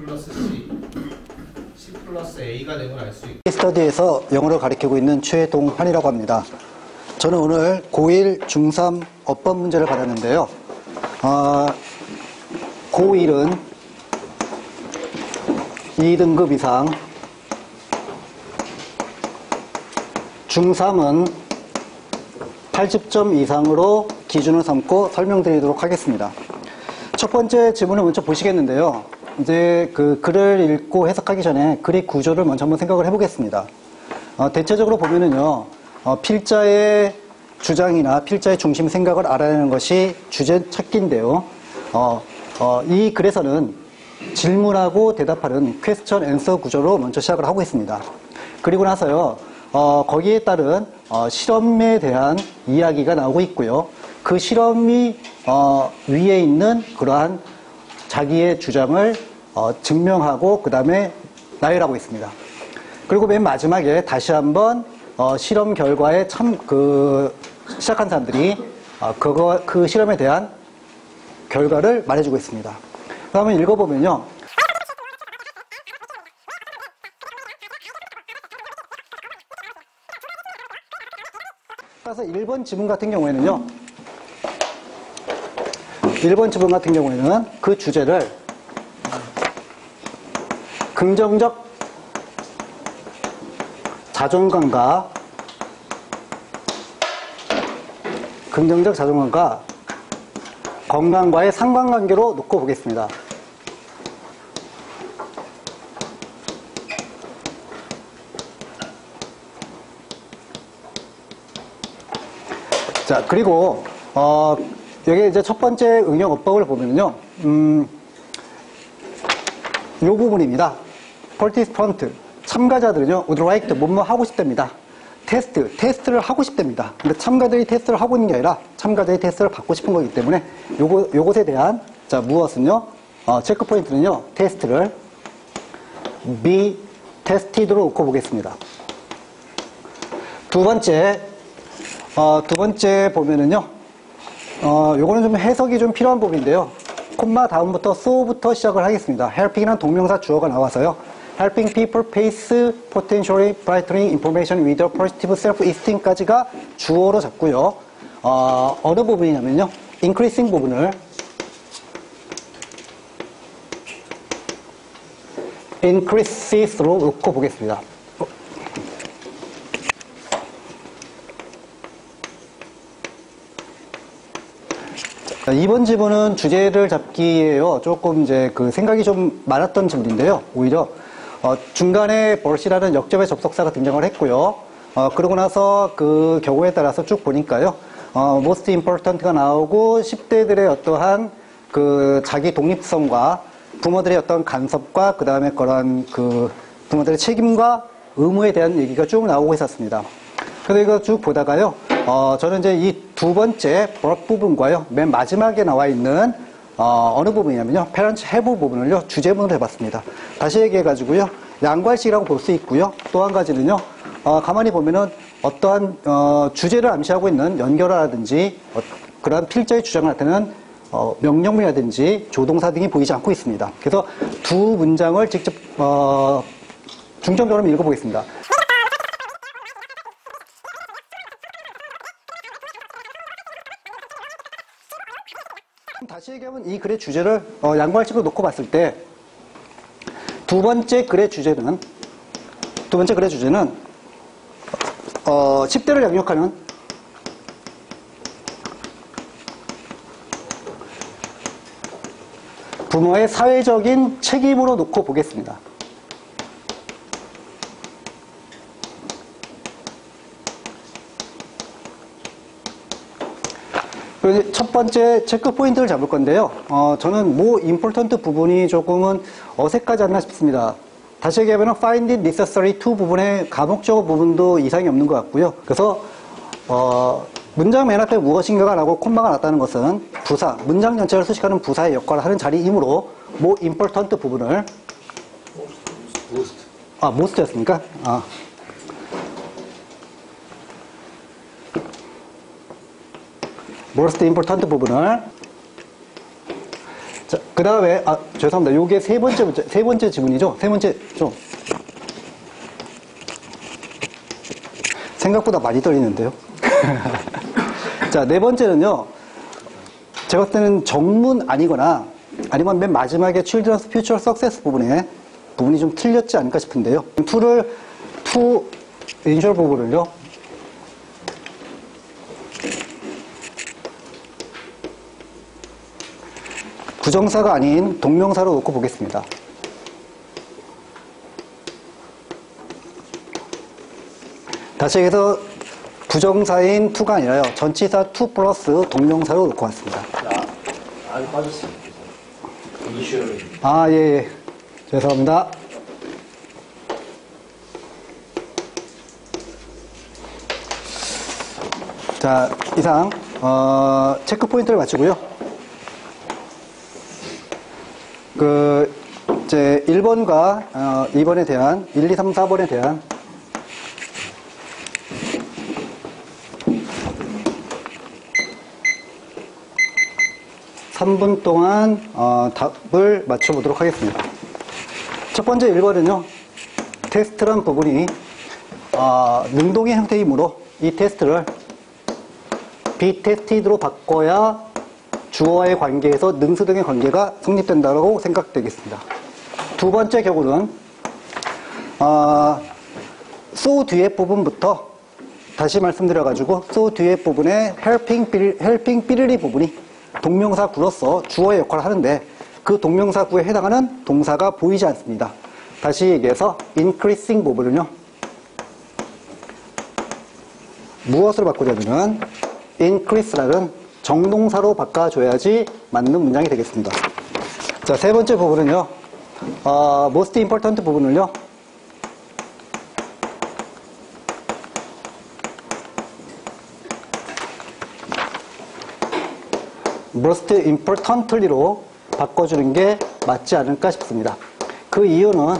플러스 C, C 플러스 A가 된 걸 알 수 있고. 스터디에서 영어를 가르치고 있는 최동환이라고 합니다. 저는 오늘 고1, 중3 어법 문제를 받았는데요. 고1은 2등급 이상, 중3은 80점 이상으로 기준을 삼고 설명드리도록 하겠습니다. 첫 번째 지문을 먼저 보시겠는데요. 이제 그 글을 읽고 해석하기 전에 글의 구조를 먼저 한번 생각을 해보겠습니다. 대체적으로 보면은요, 필자의 주장이나 필자의 중심 생각을 알아내는 것이 주제 찾기인데요. 이 글에서는 질문하고 대답하는 퀘스천 앤서 구조로 먼저 시작을 하고 있습니다. 그리고 나서요, 거기에 따른 실험에 대한 이야기가 나오고 있고요. 그 실험이 위에 있는 그러한 자기의 주장을 증명하고 그 다음에 나열하고 있습니다. 그리고 맨 마지막에 다시 한번 실험 결과에 시작한 사람들이 그 실험에 대한 결과를 말해주고 있습니다. 그 다음에 읽어보면요. 따라서 1번 지문 같은 경우에는요. 1번 지문 같은 경우에는 그 주제를 긍정적 자존감과 건강과의 상관관계로 놓고 보겠습니다. 자, 그리고 여기 이제 첫 번째 응용 어법을 보면요, 요 부분입니다. participant, 참가자들은요, would like to, 뭐뭐 하고 싶답니다. 테스트를 하고 싶답니다. 근데 참가자들이 테스트를 하고 있는 게 아니라 참가자들이 테스트를 받고 싶은 거기 때문에 요것에 대한, 자, 무엇은요, 체크 포인트는요, 테스트를 be tested로 놓고 보겠습니다. 두 번째 보면은요, 요거는 좀 해석이 좀 필요한 부분인데요. 콤마 다음부터 so부터 시작을 하겠습니다. helping이라는 동명사 주어가 나와서요. helping people face potentially brightening information with a positive self-esteem까지가 주어로 잡고요. 어느 부분이냐면요. increasing 부분을 increases로 놓고 보겠습니다. 자, 이번 지문은 주제를 잡기에요. 조금 이제 그 생각이 좀 많았던 지문인데요. 오히려 중간에 벌시라는 역접의 접속사가 등장을 했고요. 그러고 나서 그 경우에 따라서 쭉 보니까요. most important가 나오고 10대들의 어떠한 그 자기 독립성과 부모들의 어떤 간섭과 그 다음에 그런 그 부모들의 책임과 의무에 대한 얘기가 쭉 나오고 있었습니다. 그래서 이거 쭉 보다가요. 저는 이제 이 두 번째 verb 부분과요. 맨 마지막에 나와 있는 어느 부분이냐면요. parents have 부분을요. 주제문으로 해봤습니다. 다시 얘기해가지고요. 양괄식이라고 볼 수 있고요. 또 한 가지는요. 가만히 보면은 어떠한 주제를 암시하고 있는 연결어라든지 그러한 필자의 주장을 나타내는 명령문이라든지 조동사 등이 보이지 않고 있습니다. 그래서 두 문장을 직접 중점적으로 읽어보겠습니다. 다시 얘기하면 이 글의 주제를 양괄식으로 놓고 봤을 때 두 번째 글의 주제는 10대를 양육하는 부모의 사회적인 책임으로 놓고 보겠습니다. 첫 번째 체크 포인트를 잡을 건데요. 저는 important 부분이 조금은 어색하지 않나 싶습니다. 다시 얘기하면 find it necessary to 부분의 가목적어 부분도 이상이 없는 것 같고요. 그래서 문장 맨 앞에 무엇인가가 나오고 콤마가 났다는 것은 부사, 문장 전체를 수식하는 부사의 역할을 하는 자리이므로 important 부분을 most였습니까? most important 부분을 자, 그 다음에, 죄송합니다. 요게 세 번째 지문이죠? 세 번째, 좀. 생각보다 많이 떨리는데요. 자, 네 번째는요. 제가 봤을 때는 정문 아니거나, 아니면 맨 마지막에 Children's Future Success 부분이 좀 틀렸지 않을까 싶은데요. to ensure 부분을요. 부정사가 아닌 동명사로 놓고 보겠습니다. 다시 해서 부정사인 to가 아니라요. 전치사 to 플러스 동명사로 놓고 왔습니다. 아주 빠졌습니다. 이슈를. 예. 죄송합니다. 자, 이상, 체크 포인트를 마치고요. 이제 1번과 2번에 대한, 1, 2, 3, 4번에 대한 3분 동안 답을 맞춰보도록 하겠습니다. 첫 번째 1번은요. 테스트란 부분이 능동의 형태이므로 이 테스트를 be tested로 바꿔야 주어와의 관계에서 능수 등의 관계가 성립된다고 생각되겠습니다. 두 번째 경우는 so 뒤에 부분부터 다시 말씀드려가지고 so 뒤에 부분에 helping 삐르리 부분이 동명사 구로서 주어의 역할을 하는데 그 동명사 구에 해당하는 동사가 보이지 않습니다. 다시 얘기해서 increasing 부분은요. 무엇으로 바꾸자면 increase라는 정동사로 바꿔줘야지 맞는 문장이 되겠습니다. 자, 세 번째 부분은요. most important 부분을요. most importantly로 바꿔주는 게 맞지 않을까 싶습니다. 그 이유는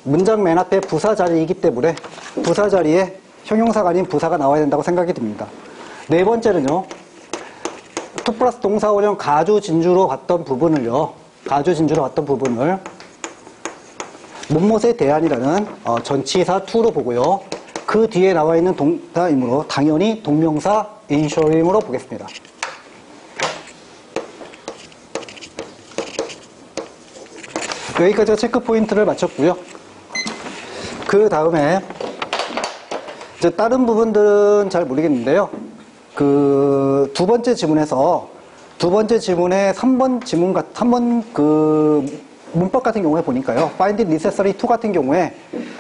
문장 맨 앞에 부사 자리이기 때문에 부사 자리에 형용사가 아닌 부사가 나와야 된다고 생각이 듭니다. 네 번째는요. to 플러스 동사원형 가주 진주로 봤던 부분을요. 가주 진주로 봤던 부분을 무엇에 대한이라는 전치사 to로 보고요. 그 뒤에 나와 있는 동사이므로 당연히 동명사 ensure임으로 보겠습니다. 여기까지가 체크 포인트를 마쳤고요. 그 다음에 이제 다른 부분들은 잘 모르겠는데요. 그 두 번째 지문에서 두 번째 지문에 3번 그 문법 같은 경우에 보니까요. find it necessary to 같은 경우에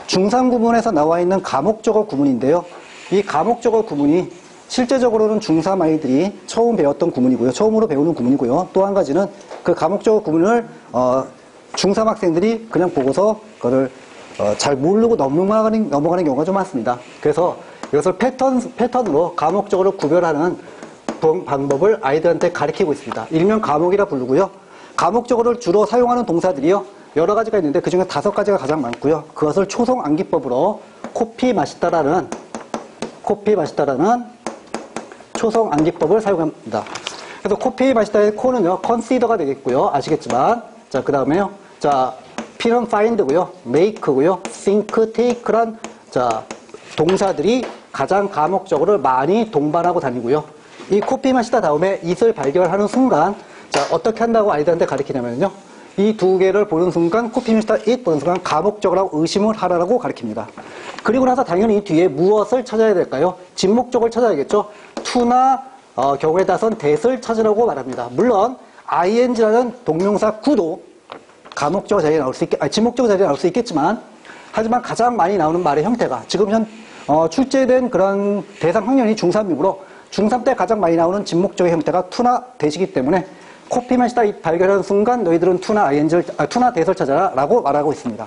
중상 구문에서 나와 있는 가목적어 구문인데요. 이 가목적어 구문이 실제적으로는 중3 아이들이 처음 배웠던 구문이고요. 처음으로 배우는 구문이고요. 또 한 가지는 그 가목적어 구문을 중3 학생들이 그냥 보고서 그거를 잘 모르고 넘어가는 경우가 좀 많습니다. 그래서 이것을 패턴으로 가목적으로 구별하는 방법을 아이들한테 가르치고 있습니다. 일명 가목이라 부르고요. 가목적어를 주로 사용하는 동사들이요. 여러 가지가 있는데 그중에 5가지가 가장 많고요. 그것을 초성 암기법으로 코피 맛있다라는 초성 암기법을 사용합니다. 그래서 코피 맛있다의 코는요. consider가 되겠고요. 아시겠지만 자, 그 다음에요. 자, 필은 find고요. make고요. think, take란 자, 동사들이 가장 가목적어를 많이 동반하고 다니고요. 이 코피 마시다 다음에 it을 발견하는 순간 자, 어떻게 한다고 아이들한테 가르치냐면요. 이 두 개를 보는 순간 코피 마시다 it 보는 순간 가목적어라고 의심을 하라고 가르칩니다. 그리고 나서 당연히 뒤에 무엇을 찾아야 될까요? 진목적을 찾아야겠죠. to나 경우에 따라서는 that을 찾으라고 말합니다. 물론 ing라는 동명사 구도 가목적어 자리에 나올 수 진목적어 자리에 나올 수 있겠지만 하지만 가장 많이 나오는 말의 형태가 지금 출제된 그런 대상 학년이 중3이므로 중3 때 가장 많이 나오는 진목적의 형태가 to나 that이기 때문에 코피 마시다 발견하는 순간 너희들은 to나 that을 찾아라 라고 말하고 있습니다.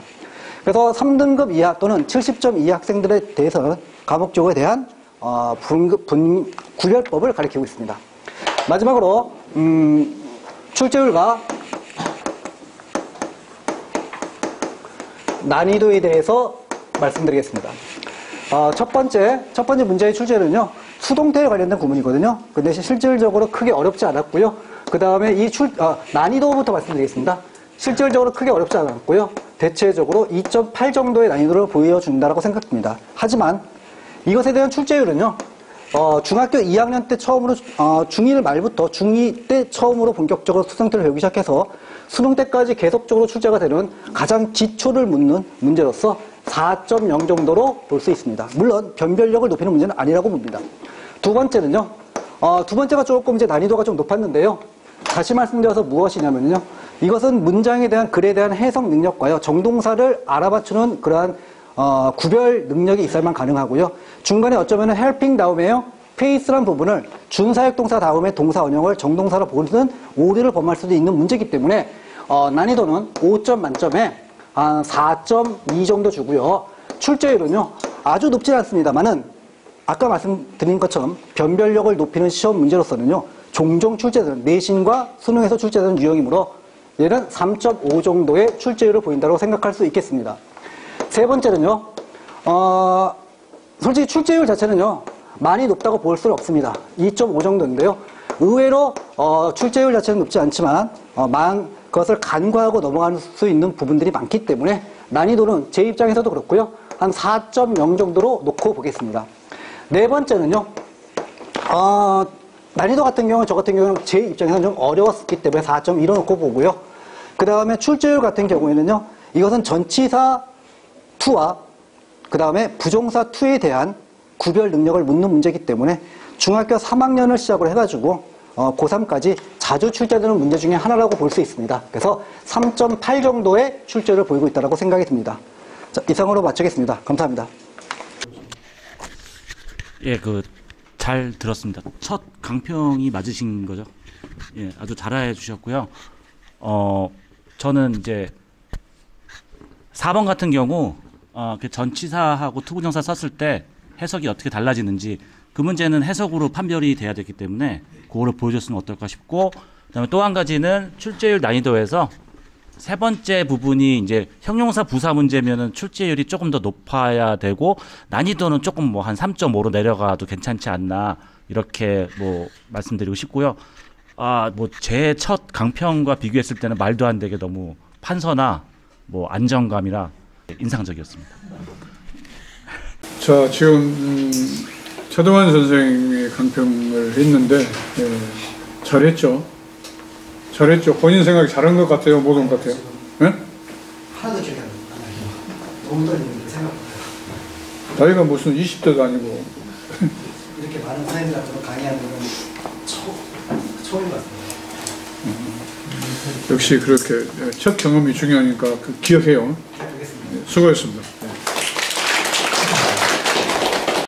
그래서 3등급 이하 또는 70점 이하 학생들에 대해서는 가목적어에 대한 구별법을 가르치고 있습니다. 마지막으로 출제율과 난이도에 대해서 말씀드리겠습니다. 첫 번째 문제의 출제는요, 수동태에 관련된 구문이거든요. 근데 실질적으로 크게 어렵지 않았고요. 그 다음에 난이도부터 말씀드리겠습니다. 실질적으로 크게 어렵지 않았고요. 대체적으로 2.8 정도의 난이도를 보여준다고 생각됩니다. 하지만 이것에 대한 출제율은요, 중학교 2학년 때 처음으로, 중1 말부터 중2 때 처음으로 본격적으로 수성태를 배우기 시작해서 수능 때까지 계속적으로 출제가 되는 가장 기초를 묻는 문제로서 4.0 정도로 볼 수 있습니다. 물론 변별력을 높이는 문제는 아니라고 봅니다. 두 번째는요, 두 번째가 조금 이제 난이도가 좀 높았는데요. 다시 말씀드려서 무엇이냐면요, 이것은 문장에 대한 글에 대한 해석 능력과요, 정동사를 알아맞추는 그러한 구별 능력이 있어야만 가능하고요. 중간에 어쩌면 helping 다음에요, face란 부분을 준사역 동사 다음에 동사 원형을 정동사로 보는 오류를 범할 수도 있는 문제이기 때문에 난이도는 5점 만점에 한 4.2 정도 주고요. 출제율은요, 아주 높지 않습니다만은 아까 말씀드린 것처럼 변별력을 높이는 시험 문제로서는요, 종종 출제되는 내신과 수능에서 출제되는 유형이므로 얘는 3.5 정도의 출제율을 보인다고 생각할 수 있겠습니다. 세 번째는요, 솔직히 출제율 자체는요, 많이 높다고 볼 수는 없습니다. 2.5 정도인데요. 의외로, 출제율 자체는 높지 않지만, 그것을 간과하고 넘어갈 수 있는 부분들이 많기 때문에 난이도는 제 입장에서도 그렇고요. 한 4.0 정도로 놓고 보겠습니다. 네 번째는요, 난이도 같은 경우는 저 같은 경우는 제 입장에서는 좀 어려웠기 때문에 4.1로 놓고 보고요. 그 다음에 출제율 같은 경우에는요, 이것은 전치사 투와 그 다음에 부정사 투에 대한 구별 능력을 묻는 문제이기 때문에 중학교 3학년을 시작으로 해가지고 고3까지 자주 출제되는 문제 중에 하나라고 볼 수 있습니다. 그래서 3.8 정도의 출제를 보이고 있다고 생각이 듭니다. 자, 이상으로 마치겠습니다. 감사합니다. 예, 잘 들었습니다. 첫 강평이 맞으신 거죠? 예, 아주 잘해 주셨고요. 저는 이제 4번 같은 경우 그 전치사하고 투부정사 썼을 때 해석이 어떻게 달라지는지 그 문제는 해석으로 판별이 돼야 되기 때문에 그거를 보여줬으면 어떨까 싶고, 그다음에 또 한 가지는 출제율 난이도에서 세 번째 부분이 이제 형용사 부사 문제면은 출제율이 조금 더 높아야 되고 난이도는 조금 뭐 한 3.5로 내려가도 괜찮지 않나 이렇게 뭐 말씀드리고 싶고요. 뭐 제 첫 강평과 비교했을 때는 말도 안 되게 너무 판서나 뭐 안정감이라 인상적이었습니다. 자, 지금 최동환 선생님이 강평을 했는데 잘했죠. 잘했죠. 본인 생각이 잘한 것 같아요, 못한 것 같아요. 네? 하나도 기억이 안 나요. 너무 떨리는데 생각보다. 나이가 무슨 20대도 아니고. 이렇게 많은 선생님들 앞에서 강의하는 건 처음인 것 같습니다. 역시 그렇게 첫 경험이 중요하니까 기억해요. 수고했습니다.